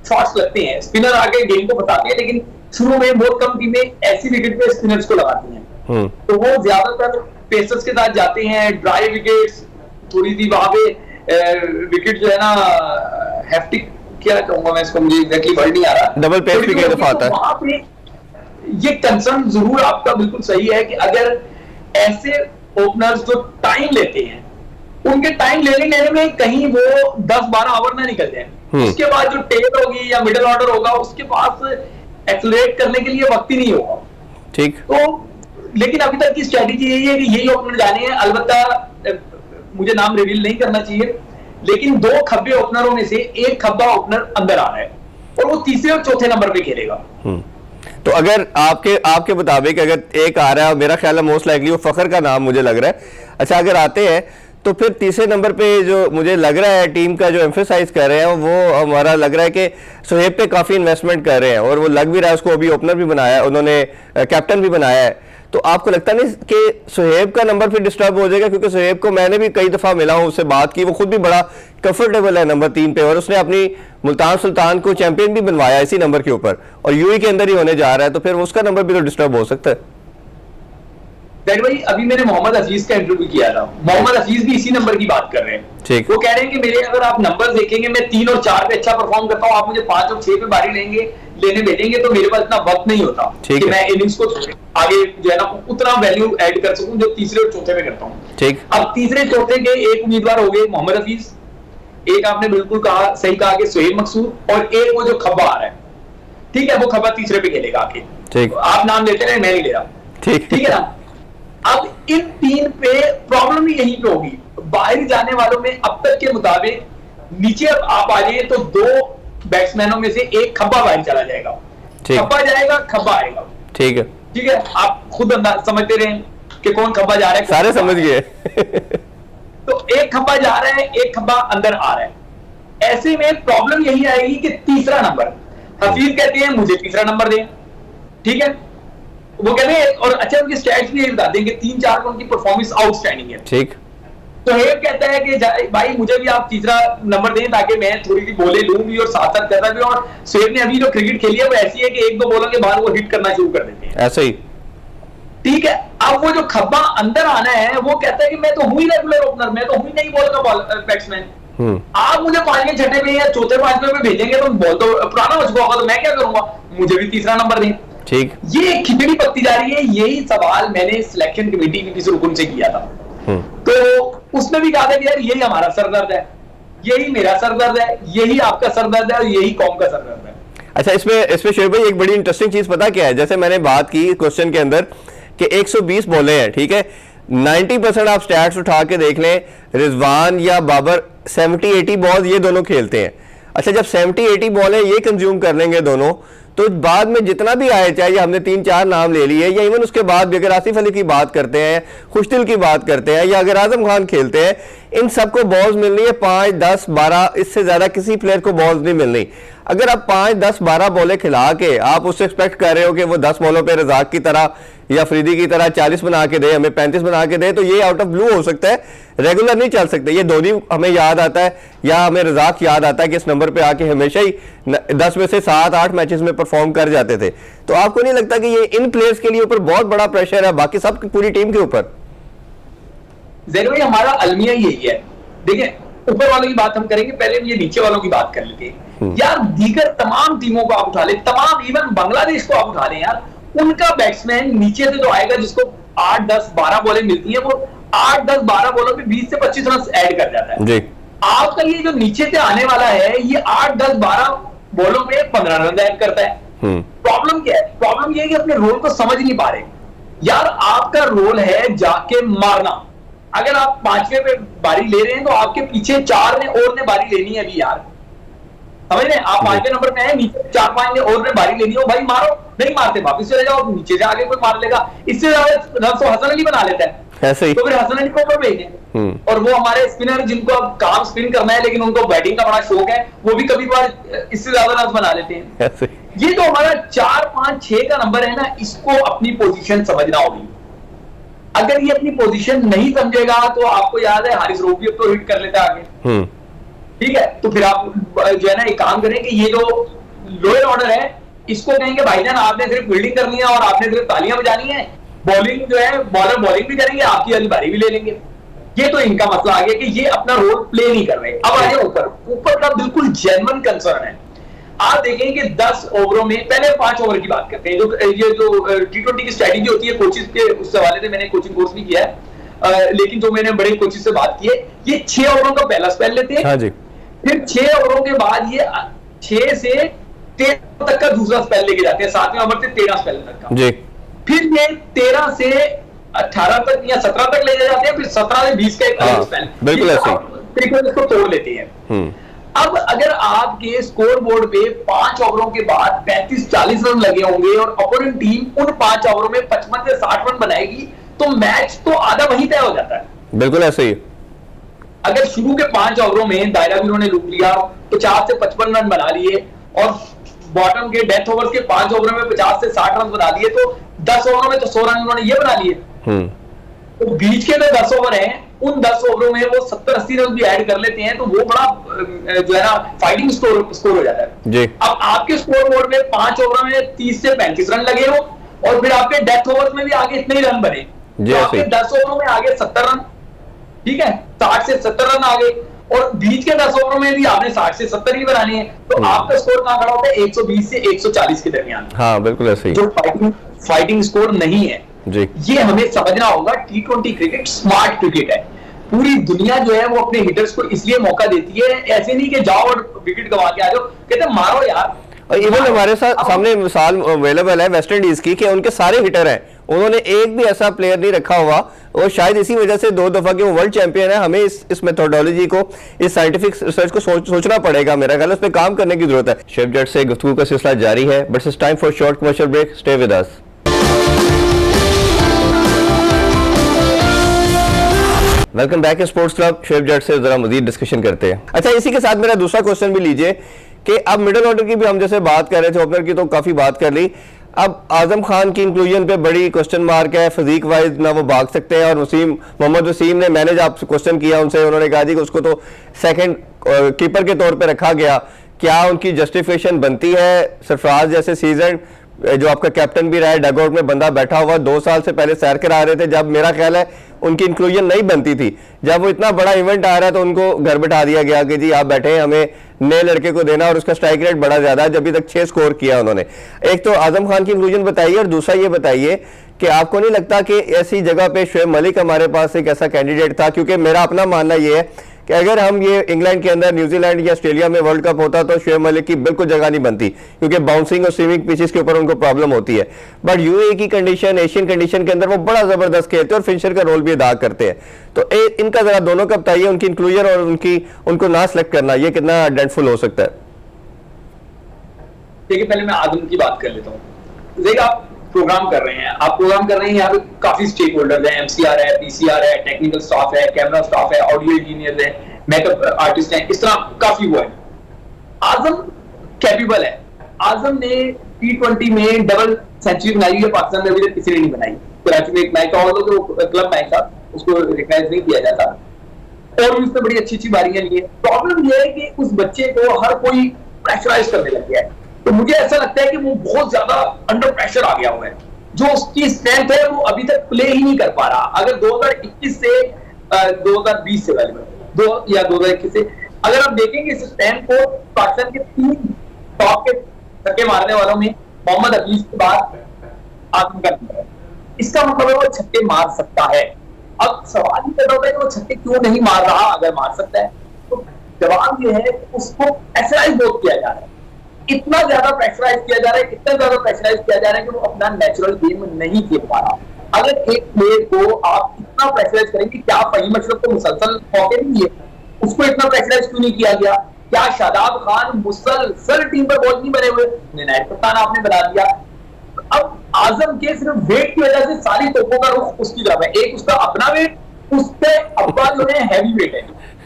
शॉट्स लगते हैं, स्पिनर आके गेम को बताते हैं, लेकिन शुरू में बहुत कम टीमें ऐसी विकेट पे स्पिनर्स को लगाती हैं। तो वो ज्यादातर पेसर्स के साथ जाते हैं, ड्राई विकेट्स, थोड़ी सी वहां पे विकेट जो है ना हेफ्टिक, क्या कहूंगा मैं इसको, मुझे एग्जैक्टली वर्ड नहीं आ रहा, डबल पेस भी कई दफा आता है। वहां पे ये कंसर्न जरूर आपका बिल्कुल सही है कि अगर ऐसे ओपनर्स जो टाइम लेते हैं, उनके टाइम लेने में कहीं वो 10-12 ओवर ना निकल जाए, उसके बाद जो टेल होगी या मिडिल ऑर्डर होगा, उसके पास एक्सेलरेट करने के लिए वक्त ही नहीं होगा। ठीक, तो लेकिन अभी तक की स्ट्रेटेजी यही है कि यही ओपनर जाने हैं। अलबत्ता मुझे नाम रिवील नहीं करना चाहिए, लेकिन 2 खब्बे ओपनरों में से एक खब्बा ओपनर अंदर आ रहा है, और वो तीसरे और चौथे नंबर पे खेलेगा। तो अगर आपके मुताबिक अगर एक आ रहा है, मेरा ख्याल है मोस्ट लाइकली वो फखर का नाम मुझे लग रहा है। अच्छा, अगर आते हैं तो फिर तीसरे नंबर पे जो मुझे लग रहा है टीम का जो एम्फेसाइज कर रहे हैं, वो हमारा लग रहा है कि सुहेब पे काफ़ी इन्वेस्टमेंट कर रहे हैं, और वो लग भी रहा है, उसको अभी ओपनर भी बनाया, उन्होंने कैप्टन भी बनाया है। तो आपको लगता नहीं कि सुहेब का नंबर फिर डिस्टर्ब हो जाएगा? क्योंकि सुहेब को मैंने भी कई दफ़ा मिला हूँ, उससे बात की, वो खुद भी बड़ा कंफर्टेबल है नंबर 3 पे, और उसने अपनी मुल्तान सुल्तान को चैंपियन भी बनवाया इसी नंबर के ऊपर, और यूएई के अंदर ही होने जा रहा है, तो फिर उसका नंबर भी तो डिस्टर्ब हो सकता है। भाई अभी मैंने मोहम्मद हफीज का इंटरव्यू किया था, मोहम्मद हफीज भी इसी नंबर की बात कर रहे हैं। ठीक, वो कह रहे हैं कि मेरे अगर आप नंबर देखेंगे, मैं 3 और 4 पे अच्छा परफॉर्म करता हूँ, आप मुझे 5 और 6 पे बारी लेने भेजेंगे तो मेरे पास इतना वक्त नहीं होता कि मैं इनिंग्स को आगे जो है ना उतना वैल्यू ऐड कर सकूं जो तीसरे और चौथे में करता हूँ। ठीक, अब तीसरे चौथे के एक उम्मीदवार हो गए मोहम्मद हफीज, एक आपने बिल्कुल कहा, सही कहा कि सुहेब मकसूद, और एक वो जो खब्बा आ रहा है। ठीक है, वो खब्बा तीसरे पे खेलेगा आके। ठीक, आप नाम लेते रहे, मैं नहीं ले रहा। ठीक है ना। अब इन 3 पे प्रॉब्लम ही यहीं पे होगी। बाहर जाने वालों में अब तक के मुताबिक नीचे अब आप आ जाइए तो 2 बैट्समैनों में से एक खब्बा बाहर चला जाएगा, खब्बा जाएगा, खब्बा आएगा। ठीक है, आप खुद समझते रहे कि कौन खब्बा जा रहा है, सारे समझ गए। तो एक खब्बा जा रहा है, एक खब्बा अंदर आ रहा है। ऐसे में प्रॉब्लम यही आएगी कि तीसरा नंबर, हफीज कहते हैं मुझे तीसरा नंबर दें। ठीक है, वो कहते हैं, और अच्छा उनकी स्टैट्स भी ये बता देंगे, 3-4 उनकी परफॉर्मेंस आउटस्टैंडिंग है। ठीक, तो हेब कहता है कि भाई मुझे भी आप तीसरा नंबर दें ताकि मैं थोड़ी सी बोले लूं भी और साथ साथ करना भी। और सुहेब ने अभी जो क्रिकेट खेली है वो ऐसी है कि 1-2 बॉलों के बाद वो हिट करना शुरू कर देते हैं, ऐसे ही। ठीक है, अब वो जो खब्बा अंदर आना है वो कहता है कि मैं तो हुई रेगुलर ओपनर, मैं तो हुई नहीं बॉल का बैट्समैन। आप मुझे 5वें छठे पे या चौथे 5वें पे भेजेंगे तो बॉल तो पुराना हो चुका होगा, तो मैं क्या करूंगा, मुझे भी तीसरा नंबर दें। ठीक, ये खिचड़ी पकती जा रही है। यही सवाल मैंने सिलेक्शन कमेटी के किसी रुकन से किया था, तो उसने भी कहा था कि यार यही हमारा सरदर्द है, यही मेरा सरदर्द है, यही आपका सरदर्द है, और यही कौम का सरदर्द है। अच्छा, इसमें शोएब भाई एक बड़ी इंटरेस्टिंग चीज पता क्या है, जैसे मैंने बात की क्वेश्चन के अंदर कि 120 बॉलें हैं, ठीक है, 90% आप स्टैट्स उठा के देख लें, रिजवान या बाबर 70-80 बॉल ये दोनों खेलते हैं। अच्छा, जब 70-80 बॉलें ये कंज्यूम कर लेंगे दोनों, तो बाद में जितना भी आए, चाहे हमने 3-4 नाम ले लिए, या इवन उसके बाद भी अगर आसिफ अली की बात करते हैं, खुशदिल की बात करते हैं, या अगर आजम खान खेलते हैं, इन सबको बॉल्स मिलनी है 5, 10, 12, इससे ज्यादा किसी प्लेयर को बॉल्स नहीं मिलनी। अगर आप 5, 10, 12 बॉलें खिला के आप उससे एक्सपेक्ट कर रहे हो कि वो 10 बॉलों पे रजाक की तरह या फरीदी की तरह 40 बना के दे, हमें 35 बना के दे, तो ये आउट ऑफ ब्लू हो सकता है, रेगुलर नहीं चल सकते। ये धोनी हमें याद आता है या हमें रजाक याद आता है कि इस नंबर पे आके हमेशा ही 10 में से 7-8 मैचेस में परफॉर्म कर जाते थे। तो आपको नहीं लगता कि ये इन प्लेयर्स के लिए ऊपर बहुत बड़ा प्रेशर है बाकी सब पूरी टीम के ऊपर? जरूर भाई, हमारा अलमिया यही है। देखिए, ऊपर वालों की बात हम करेंगे, पहले ये नीचे वालों की बात कर लेते हैं। यार दीगर तमाम टीमों को आप उठा ले, तमाम इवन बांग्लादेश को आप उठा लें यार, उनका बैट्समैन नीचे से जो आएगा जिसको 8, 10, 12 बॉलें मिलती हैं, वो 8, 10, 12 बॉलों पे 20 से 25 रन ऐड कर जाता है। जी। आपका ये जो नीचे से आने वाला है ये 8, 10, 12 बॉलों में 15 रन ऐड करता है। प्रॉब्लम क्या है? प्रॉब्लम ये है कि अपने रोल को समझ नहीं पा रहे यार। आपका रोल है जाके मारना। अगर आप 5वें पे बारी ले रहे हैं तो आपके पीछे 4 ने बारी लेनी है अभी यार, समझ रहे हैं? आप 5वें नंबर पे हैं, नीचे 4-5 ने और ने बारी लेनी हो, भाई मारो। नहीं मारते वापस चले जाओ, नीचे से आगे कोई मार लेगा। इससे ज्यादा रन तो हसन अली बना लेता है, ऐसे ही। तो फिर हसन अली को ऊपर भेजें। और वो हमारे स्पिनर जिनको अब काम स्पिन करना है लेकिन उनको बैटिंग का बड़ा शौक है, वो भी कभी बार इससे ज्यादा रन बना लेते हैं। ये जो हमारा 4, 5, 6 का नंबर है ना, इसको अपनी पोजीशन समझना होगी। अगर ये अपनी पोजीशन नहीं समझेगा तो आपको याद है हारिस रऊफ भी अब तो हिट कर लेता है आगे, ठीक है? तो फिर आप जो है ना एक काम करें कि ये जो लोअर ऑर्डर है इसको कहेंगे भाईजान आपने सिर्फ फील्डिंग करनी है और आपने सिर्फ तालियां बजानी है, बॉलिंग जो है बॉलर बॉलिंग भी करेंगे, आपकी वाली बारी भी ले लेंगे। ये तो इनका मसला आ गया कि ये अपना रोल प्ले नहीं कर रहे। अब आ जाए ऊपर का बिल्कुल जेन्युइन कंसर्न है। आप देखें कि 10 ओवरों में, पहले 5 ओवर की बात करते हैं। ये जो T20 की स्ट्रेटेजी होती है कोचिज के, उस हवाले से मैंने कोचिंग कोर्स भी किया है, लेकिन जो मैंने बड़े कोचिज से बात की है, ये 6 ओवरों का पहला स्पेल लेते हैं। हाँ जी। फिर 6 ओवरों के बाद ये 6 से 13 तक का दूसरा स्पेल लेके जाते हैं, 7वें ओवर से 13 स्पेल तक का जी। फिर ये 13 से 18 तक या 17 तक ले जाते हैं, फिर 17 से 20 का एक स्पेल, बिल्कुल ऐसे इसको तोड़ लेते हैं। अब अगर आपके स्कोर बोर्ड पे 5 ओवरों के बाद 35-40 रन लगे होंगे और अपोनेंट टीम उन 5 ओवरों में 55 से 60 रन बनाएगी तो मैच तो आधा वहीं तय हो जाता है। बिल्कुल ऐसे ही। अगर शुरू के 5 ओवरों में दायरा भी उन्होंने लूट लिया, 50 से 55 रन बना लिए और बॉटम के डेथ ओवर के 5 ओवरों में 50 से 60 रन बना लिए, तो 10 ओवरों में तो 100 रन उन्होंने ये बना लिए। तो बीच के जो 10 ओवर हैं उन 10 ओवरों में वो 70-80 रन भी ऐड कर लेते हैं, तो वो बड़ा जो है ना फाइटिंग स्कोर हो जाता है जी। अब आपके स्कोर बोर्ड में 5 ओवरों में 30 से 35 रन लगे हो और फिर आपके डेथ ओवर में भी आगे इतने ही रन बने, तो आपके 10 ओवरों में आगे 70 रन, ठीक है, 60 से 70 रन आ गए और बीच के 10 ओवरों में भी आपने 60 से 70 ही बनाने हैं, तो आपका स्कोर कहां खड़ा होता है? 120 से 140 के दरमियान। हाँ बिल्कुल ऐसे ही, जो फाइटिंग स्कोर नहीं है जी। ये हमें समझना होगा। T20 क्रिकेट स्मार्ट क्रिकेट है। पूरी दुनिया जो है वो अपने हिटर्स को इसलिए मौका देती है, ऐसे नहीं कि जाओ और विकेट गवा के आ जाओ, कहते हैं मारो यार। और इवन हमारे सामने मिसाल अवेलेबल है वेस्ट इंडीज की कि उनके सारे हिटर हैं, उन्होंने एक भी ऐसा प्लेयर नहीं रखा हुआ और शायद इसी वजह से 2 दफा के वो वर्ल्ड चैंपियन है। हमें इस मेथोडोलॉजी को, इस साइंटिफिक रिसर्च को सोचना पड़ेगा, मेरा ख्याल उस पर काम करने की जरूरत है। शेफ जट से गुफ्तगू का सिलसिला जारी है, but it's time for short commercial break. Stay with us. Welcome back sports club. शेफ जट से जरा मजीद डिस्कशन करते हैं। अच्छा, इसी के साथ मेरा दूसरा क्वेश्चन भी लीजिए कि अब मिडिल ऑर्डर की भी हम जैसे बात कर रहे थे, ओपनर की तो काफी बात कर ली, अब आजम खान की इंक्लूजन पे बड़ी क्वेश्चन मार्क है। फिजिक वाइज ना वो भाग सकते हैं, और मोहम्मद वसीम ने, मैंने जब क्वेश्चन किया उनसे, उन्होंने कहा जी कि उसको तो सेकंड कीपर के तौर पे रखा गया, क्या उनकी जस्टिफिकेशन बनती है? सरफराज जैसे सीजन जो आपका कैप्टन भी रहा है, डगआउट में बंदा बैठा हुआ 2 साल से पहले सैर करा रहे थे, जब मेरा ख्याल है उनकी इंक्लूजन नहीं बनती थी, जब वो इतना बड़ा इवेंट आ रहा है तो उनको घर बैठा दिया गया कि जी आप बैठे, हमें नए लड़के को देना, और उसका स्ट्राइक रेट बड़ा ज्यादा है, जब अभी तक 6 स्कोर किया उन्होंने। एक तो आजम खान की इंक्लूजन बताइए, और दूसरा ये बताइए कि आपको नहीं लगता कि ऐसी जगह पे शुएब मलिक हमारे पास एक ऐसा कैंडिडेट था? क्योंकि मेरा अपना मानना ये है कि अगर हम ये इंग्लैंड के अंदर, न्यूजीलैंड या ऑस्ट्रेलिया में वर्ल्ड कप होता तो शुएब मलिक की बिल्कुल जगह नहीं बनती, क्योंकि बाउंसिंग और स्विमिंग पिचेस के ऊपर उनको प्रॉब्लम होती है। बट यूएई की कंडीशन, एशियन कंडीशन के अंदर वो बड़ा जबरदस्त खेलते हैं और फिनिशर का रोल भी अदा करते हैं। तो इनका जरा दोनों का बताइए, उनकी इंक्लूजन और उनको ना सिलेक्ट करना, ये कितना डेंटफुल हो सकता है? देखिए, पहले मैं आदम की बात कर लेता हूँ। देखिए, आप प्रोग्राम कर रहे हैं, यहाँ पे काफी स्टेक होल्डर्स हैं, एमसीआर है, पीसीआर है, टेक्निकल स्टाफ है, कैमरा स्टाफ है, ऑडियो इंजीनियर है, मेकअप आर्टिस्ट हैं, इस तरह काफी वो है। आजम कैपेबल है। आजम ने T20 में डबल सेंचुरी बनाई है, पाकिस्तान में अभी तक किसी ने नहीं बनाई। कराची में एक मैच था, तो क्लब मैच था, उसको रिकॉग्नाइज नहीं किया जाता, और उसने बड़ी अच्छी अच्छी बारियां ली है। प्रॉब्लम यह है कि उस बच्चे को हर कोई प्रेशराइज करने लग गया है, तो मुझे ऐसा लगता है कि वो बहुत ज्यादा अंडर प्रेशर आ गया हुआ है। जो उसकी स्ट्रेंथ है वो अभी तक प्ले ही नहीं कर पा रहा। अगर 2021 से 2020 से पहले या 2021 से अगर आप देखेंगे इस स्टैंड को, पाकिस्तान के 3 टॉप के छक्के मारने वालों में मोहम्मद हफीज के बाद आजम का नंबर है। इसका मतलब है वो छक्के मार सकता है। अब सवाल ही पैदा होता है कि वो छक्के क्यों नहीं मार रहा? अगर मार सकता है तो जवाब ये है कि उसको प्रेशराइज बहुत किया जा रहा है, इतना ज्यादा प्रेशराइज किया जा रहा है, इतना ज्यादा प्रेशराइज किया जा रहा है कि वो अपना नेचुरल गेम नहीं खेल पा रहा। अगर एक प्लेयर को आप इतना प्रेशराइज करेंगे, क्या फहीम अशरफ को मुसलसल मौके नहीं दिए, उसको इतना प्रेशराइज क्यों नहीं किया गया? क्या शादाब खान मुसलसल टीम पर बॉल नहीं बने हुए, नायब कप्तान आपने बना दिया। अब आजम के सिर्फ वेट की वजह से सारी तोपों का रुख उसकी तरफ है, एक उसका अपना वेट, उससे अब्बा जो है हैवी वेट है,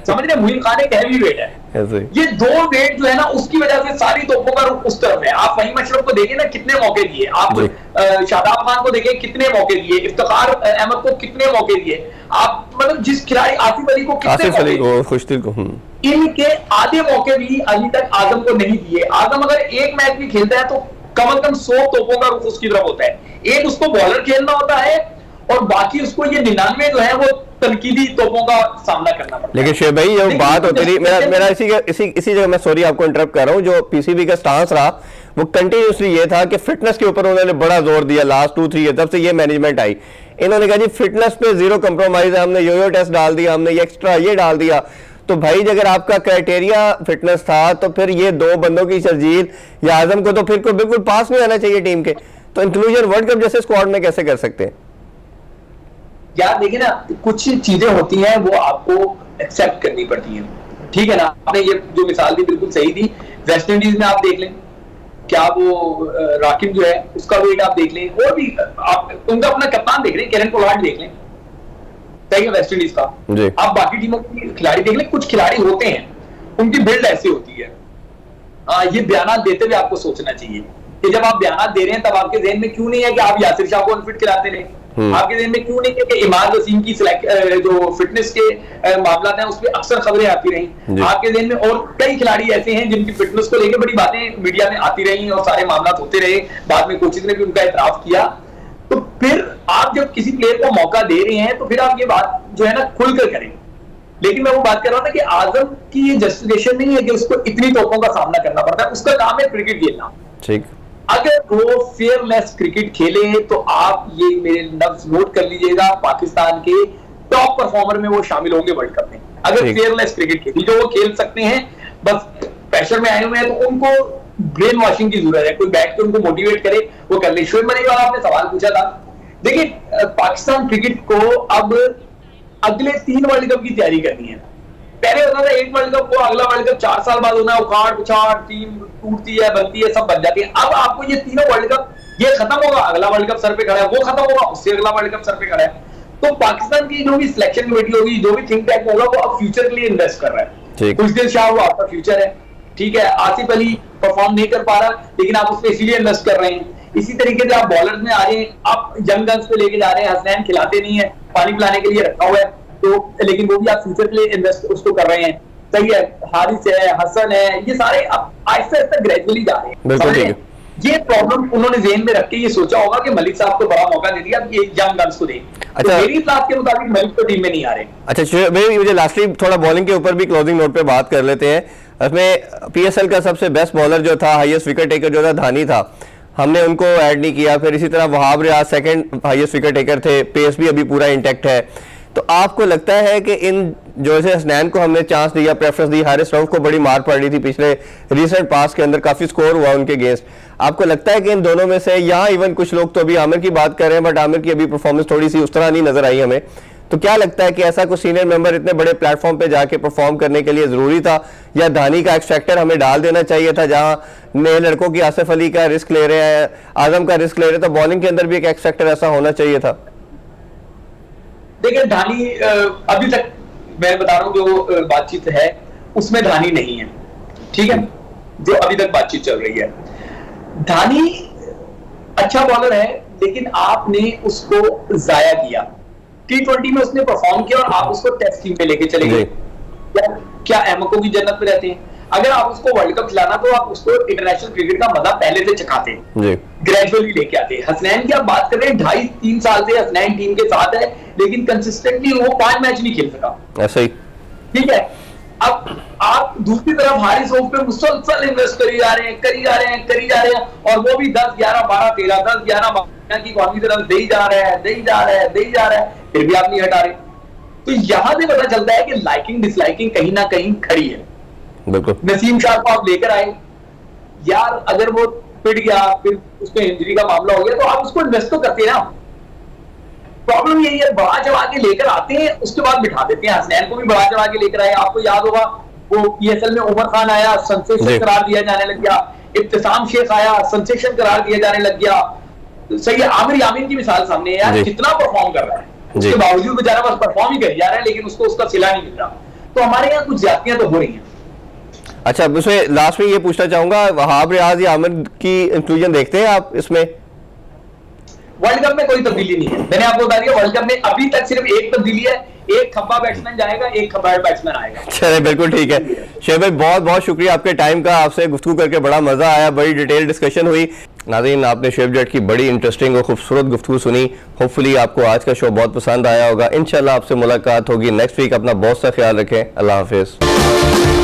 समझ रहे, मुहीन खान एक हैवी वेट है, ये दो वेट जो है ना उसकी वजह से सारी तोपों का रुख उस तरफ है। आप फहीम अशरफ को देखें ना कितने मौके दिए, आप शादाब खान को देखें कितने मौके दिए, इफ्तिखार अहमद को कितने मौके दिए, आप मतलब जिस खिलाड़ी आसिफ अली को कितने मौके, इनके आधे मौके भी अभी तक आजम को नहीं दिए। आजम अगर एक मैच भी खेलता है तो कम से कम 100 तोपों का रुख उसकी तरफ होता है, एक उसको बॉलर खेलना होता है और बाकी उसको ये 99 जो है वो तनकीदी तोपों का सामना करना पड़ता है। लेकिन शेख भाई जो बात होती रही, मेरा इसी जगह मैं सॉरी आपको इंटरप्ट कर रहा हूँ, जो पीसीबी का स्टांस रहा वो कंटिन्यूसली ये था कि फिटनेस के ऊपर उन्होंने बड़ा जोर दिया लास्ट 2-3 ईयर, तब से ये मैनेजमेंट आई, इन्होंने कहा जी फिटनेस पे जीरो कंप्रोमाइज है, हमने यो टेस्ट डाल दिया, हमने ये एक्स्ट्रा ये डाल दिया। तो भाई अगर आपका क्राइटेरिया फिटनेस था तो फिर ये दो बंदों की शर्जील या आजम को तो फिर कोई बिल्कुल पास नहीं आना चाहिए टीम के, तो इंक्लूजन वर्ल्ड कप जैसे स्क्वाड में कैसे कर सकते हैं? यार देखिए ना, कुछ चीजें होती हैं वो आपको एक्सेप्ट करनी पड़ती हैं, ठीक है ना। आपने ये जो मिसाल दी बिल्कुल सही थी, वेस्ट इंडीज में आप देख लें, क्या वो राकिब जो है उसका वेट आप देख लें, और भी आप उनका अपना कप्तान देख लें, केरन पोलार्ड देख लें, सही है वेस्ट इंडीज का, आप बाकी टीमों के खिलाड़ी देख लें, कुछ खिलाड़ी होते हैं उनकी बिल्ड ऐसी होती है। ये बयान देते हुए आपको सोचना चाहिए कि जब आप बयान दे रहे हैं तब आपके जहन में क्यों नहीं है कि आप यासिर शाह को अनफिट खिलाते रहे, आपके जहन में क्यों नहीं है कि इमाद वसीम की जो फिटनेस के मामला हैं उस पर अक्सर खबरें आती रही, आपके जहन में और कई खिलाड़ी ऐसे हैं जिनकी फिटनेस को लेकर बड़ी बातें मीडिया में आती रही और सारे मामला होते रहे, बाद में कोचेज ने भी उनका एतराफ किया। तो फिर आप जब किसी प्लेयर को मौका दे रहे हैं तो फिर आप ये बात जो है ना खुलकर करें। लेकिन मैं वो बात कर रहा था कि आजम की ये जस्टिफिकेशन नहीं है कि उसको इतनी तोपों का सामना करना पड़ता है, उसका काम है क्रिकेट खेलना। ठीक, अगर वो फेयरलेस क्रिकेट खेले तो आप ये मेरे लफ्ज नोट कर लीजिएगा, पाकिस्तान के टॉप परफॉर्मर में वो शामिल होंगे वर्ल्ड कप में। अगर फेयरलेस क्रिकेट खेली जो वो खेल सकते हैं, बस प्रेशर में आए हुए हैं तो उनको ब्रेन वॉशिंग की जरूरत है, कोई बैठ के उनको मोटिवेट करे वो कर ले। शोएब मलिक वाला आपने सवाल पूछा था, देखिए पाकिस्तान क्रिकेट को अब अगले 3 वर्ल्ड कप की तैयारी करनी है। पहले होता था एक वर्ल्ड कप, वो अगला वर्ल्ड कप 4 साल बाद होना, उखाड़ पिछाड़ टीम टूटती है, बनती है, सब बन जाती है। अब आपको ये तीनों वर्ल्ड कप, ये खत्म होगा, अगला वर्ल्ड कप सर पे खड़ा है, वो खत्म होगा, उससे अगला वर्ल्ड कप सर पे खड़ा है। तो पाकिस्तान की जो भी सिलेक्शन कमेटी होगी, जो भी थिंक टैंक होगा, वो अब फ्यूचर के लिए इन्वेस्ट कर रहा है। खुशदिल शाह वो आपका फ्यूचर है, ठीक है। आसिफ अली परफॉर्म नहीं कर पा रहा लेकिन आप उस पर इसीलिए इन्वेस्ट कर रहे हैं। इसी तरीके से आप बॉलर्स में आ रहे हैं, आप यंग गन्स पे लेके जा रहे हैं, हसनैन खिलाते नहीं है, पानी पिलाने के लिए रखा हुआ है, तो लेकिन वो भी आप फ्यूचर के लिए इन्वेस्ट उसको कर रहे हैं, सही है। हारिस है, हसन है, ये सारे अब आहिस्ता आहिस्ता ग्रेजुअली जा रहे हैं। ये प्रॉब्लम उन्होंने जेहन में रख के ये सोचा होगा कि मलिक साहब को बड़ा मौका दे दिया, ये यंग गन्स को दें। अच्छा, तो मेरी बात के मुताबिक मलिक तो टीम में नहीं आ रहे। अच्छा भाई, मुझे लास्टली थोड़ा बॉलिंग के ऊपर भी क्लोजिंग नोट पे बात कर लेते हैं। उसमें पीएसएल का सबसे बेस्ट बॉलर जो था, हाईएस्ट विकेट टेकर जो था, धानी था, हमने उनको ऐड नहीं किया। फिर इसी तरह Wahab Riaz second highest wicket taker थे, पेस भी अभी पूरा इंटैक्ट है। तो आपको लगता है कि इन जो है हसनैन को हमने चांस दिया, प्रेफरेंस दी, हारिस रऊफ को बड़ी मार पड़ रही थी पिछले रिसेंट पास के अंदर, काफी स्कोर हुआ उनके अगेंस्ट, आपको लगता है कि इन दोनों में से, यहाँ इवन कुछ लोग तो अभी आमिर की बात कर रहे हैं बट आमिर की अभी परफॉर्मेंस थोड़ी सी उस तरह नहीं नजर आई हमें, तो क्या लगता है कि ऐसा कुछ सीनियर मेंबर इतने बड़े प्लेटफॉर्म पे जाके परफॉर्म करने के लिए जरूरी था, या धानी का एक्स फैक्टर हमें डाल देना चाहिए था? जहां नए लड़कों की आसिफ अली का रिस्क ले रहे हैं, आजम का रिस्क ले रहे हैं, तो बॉलिंग के अंदर भी एक एक्स फैक्टर ऐसा होना चाहिए था। देखिए धानी अभी तक मैं बता रहा हूं जो बातचीत है उसमें धानी नहीं है, ठीक है, जो अभी तक बातचीत चल रही है। धानी अच्छा बॉलर है लेकिन आपने उसको जाया किया। T20 में उसने परफॉर्म किया और आप उसको टेस्ट टीम पे लेके चले गए। क्या अहमकों की जन्नत में रहते हैं? अगर आप उसको वर्ल्ड कप खिलाना तो आप उसको इंटरनेशनल क्रिकेट का मजा पहले से चखाते, ग्रेजुअली लेके आते। हसनैन की आप बात कर रहे हैं, 2.5-3 साल से हसनैन टीम के साथ है लेकिन कंसिस्टेंटली वो 5 मैच नहीं खेल सका, ऐसा ही, ठीक है। अब आप दूसरी तरफ हारिस रऊफ पे मुसलसल इन्वेस्ट करी जा रहे हैं और वो भी 10, 11, 12, 13, 10, 11, 12 की कॉन्फिडेंस दे ही जा रहा है, फिर भी आप नहीं हटा रहे। तो यहां से पता चलता है कि लाइकिंग डिसलाइकिंग कहीं ना कहीं खड़ी है। बिल्कुल। नसीम शाह को आप लेकर आए यार, अगर वो पिट गया फिर उसमें इंजरी का मामला हो गया तो आप उसको इन्वेस्ट तो करते हैं ना। प्रॉब्लम यही है, बढ़ा चढ़ा के लेकर आते हैं उसके बाद बिठा देते हैं। हसनैन को भी बढ़ा चढ़ा के लेकर आए, आपको याद होगा वो पीएसएल में उमर खान आया, सेंसेशन करार दिया जाने लग गया। इब्तिसाम शेख आया, सेंसेशन करार दिया जाने लग गया। सही है, आमिर यामीन की मिसाल सामने है यार, कितना परफॉर्म कर रहा है, उसके बावजूद बेचारा बस परफॉर्म ही कर जा रहा है, लेकिन उसको उसका सिला नहीं मिल रहा। तो हमारे यहाँ कुछ ज्यादतियां तो हो रही हैं। अच्छा, उसमें लास्ट में ये पूछना चाहूंगा, वहाब रियाज या आमिर की इंक्लूजन देखते हैं आप इसमें? वर्ल्ड कप में कोई तब्दीली नहीं है, मैंने आपको बता दिया। वर्ल्ड कप में अभी तक सिर्फ एक तब्दीली है, एक खब्बा बैट्समैन जाएगा, एक खब्बा बैट्समैन आएगा। चलिए बिल्कुल ठीक है। शेख भाई बहुत बहुत शुक्रिया आपके टाइम का, आपसे गुफ्तगू करके बड़ा मजा आया, बड़ी डिटेल डिस्कशन हुई। नाज़रीन, आपने शेफ जट की बड़ी इंटरेस्टिंग और खूबसूरत गुफ्तगू सुनी। होपफुली आपको आज का शो बहुत पसंद आया होगा। इंशाल्लाह आपसे मुलाकात होगी नेक्स्ट वीक। अपना बहुत सा ख्याल रखें। अल्लाह हाफिज़।